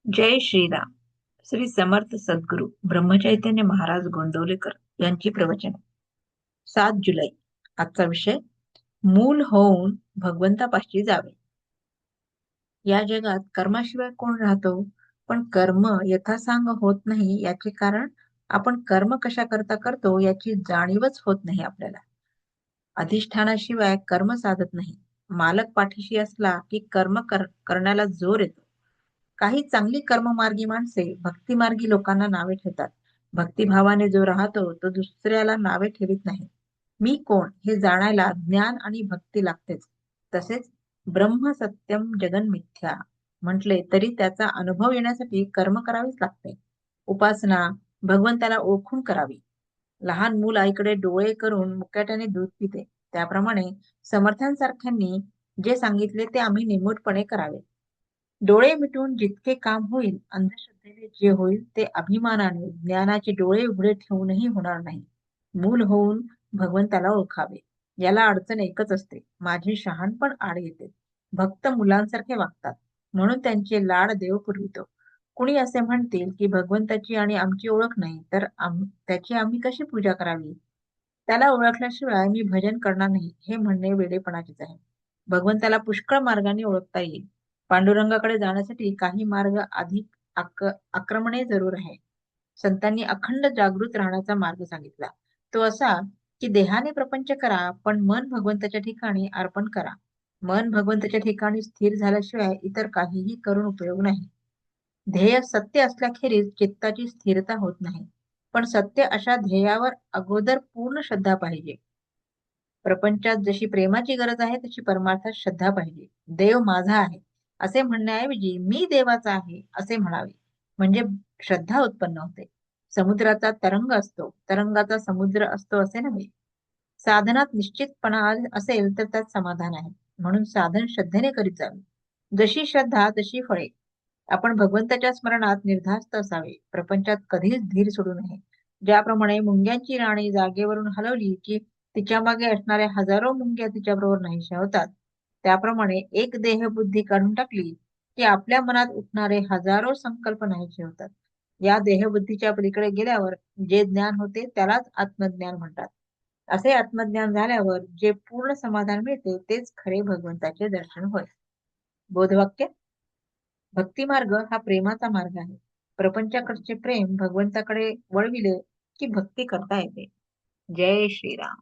जय श्रीराम. श्री समर्थ सद्गुरू ब्रह्मचैतन्य महाराज गोंदवलेकर यांची प्रवचन. 7 जुलै. आजचा विषय मूल होऊन भगवंतापाशी जावे. या जगात कर्माशिवाय कोण राहतो? पण कर्म यथासांग होत नाही. याचे कारण आपण कर्म कशा करता करतो याची जाणीवच होत नाही आपल्याला. अधिष्ठानाशिवाय कर्म साधत नाही. मालक पाठीशी असला की कर्म करण्याला जोर येतो. काही चांगली कर्ममार्गी माणसे भक्तिमार्गी लोकांना नावे ठेवतात. भक्तिभावाने जो राहतो तो दुसऱ्याला नावे ठेवीत नाही. मी कोण हे जाणायला ज्ञान आणि भक्ती लागतेच. तसेच ब्रह्म सत्यम जगन मिथ्या म्हटले तरी त्याचा अनुभव येण्यासाठी कर्म करावेच लागते. उपासना भगवंताला ओळखून करावी. लहान मूल आईकडे डोळे करून मुकाट्याने दूध पिते, त्याप्रमाणे समर्थांसारख्यांनी जे सांगितले ते आम्ही निमूटपणे करावे. डोळे मिटून जितके काम होईल, अंधश्रद्धेने जे होईल ते अभिमानाने ज्ञानाचे डोळे उघडे ठेवूनही होणार नाही. मूल होऊन भगवंताला ओळखावे. याला अडचण एकच असते, माझे शहाणपण आड येते. भक्त मुलांसारखे वागतात, म्हणून त्यांचे लाड देव पुरवितो. कुणी असे म्हणतील की भगवंताची आणि आमची ओळख नाही, तर त्याची आम्ही कशी पूजा करावी? त्याला ओळखल्याशिवाय मी भजन करणार नाही, हे म्हणणे वेडेपणाचेच आहे. भगवंताला पुष्कळ मार्गाने ओळखता येईल. पांडुरंगाकडे जाण्यासाठी काही मार्ग अधिक आक्रमणे जरूर आहे. संतांनी अखंड जागृत राहण्याचा मार्ग सांगितला. तो असा की देहाने प्रपंच करा, पण मन भगवंताच्या ठिकाणी अर्पण करा. मन भगवंताच्या ठिकाणी स्थिर झाल्याशिवाय इतर काहीही करून उपयोग नाही. ध्येय सत्य असल्याखेरीज चित्ताची स्थिरता होत नाही. पण सत्य अशा ध्येयावर अगोदर पूर्ण श्रद्धा पाहिजे. प्रपंचात जशी प्रेमाची गरज आहे तशी परमार्थात श्रद्धा पाहिजे. देव माझा आहे असे म्हणण्याऐवजी मी देवाचा आहे असे म्हणावे, म्हणजे श्रद्धा उत्पन्न होते. समुद्राचा तरंग असतो, तरंगाचा समुद्र असतो असे नव्हे. साधनात निश्चितपणा असेल तर त्यात समाधान आहे. म्हणून साधन श्रद्धेने करीत जावे. जशी श्रद्धा तशी फळे. आपण भगवंताच्या स्मरणात निर्धास्त असावे. प्रपंचात कधीच धीर सोडू नये. ज्याप्रमाणे मुंग्यांची राणी जागेवरून हलवली की तिच्या मागे असणाऱ्या हजारो मुंग्या तिच्याबरोबर नाहीशा होतात, त्याप्रमाणे एक देहबुद्धी काढून टाकली की आपल्या मनात उठणारे हजारो संकल्प नाहीसे होतात. या देहबुद्धीच्या पलीकडे गेल्यावर जे ज्ञान होते त्यालाच आत्मज्ञान म्हणतात. असे आत्मज्ञान झाल्यावर जे पूर्ण समाधान मिळते तेच खरे भगवंताचे दर्शन होय. बोधवाक्य. भक्ती मार्ग हा प्रेमाचा मार्ग आहे. प्रपंचाकडचे प्रेम भगवंताकडे वळविले की भक्ती करता येते. जय श्रीराम.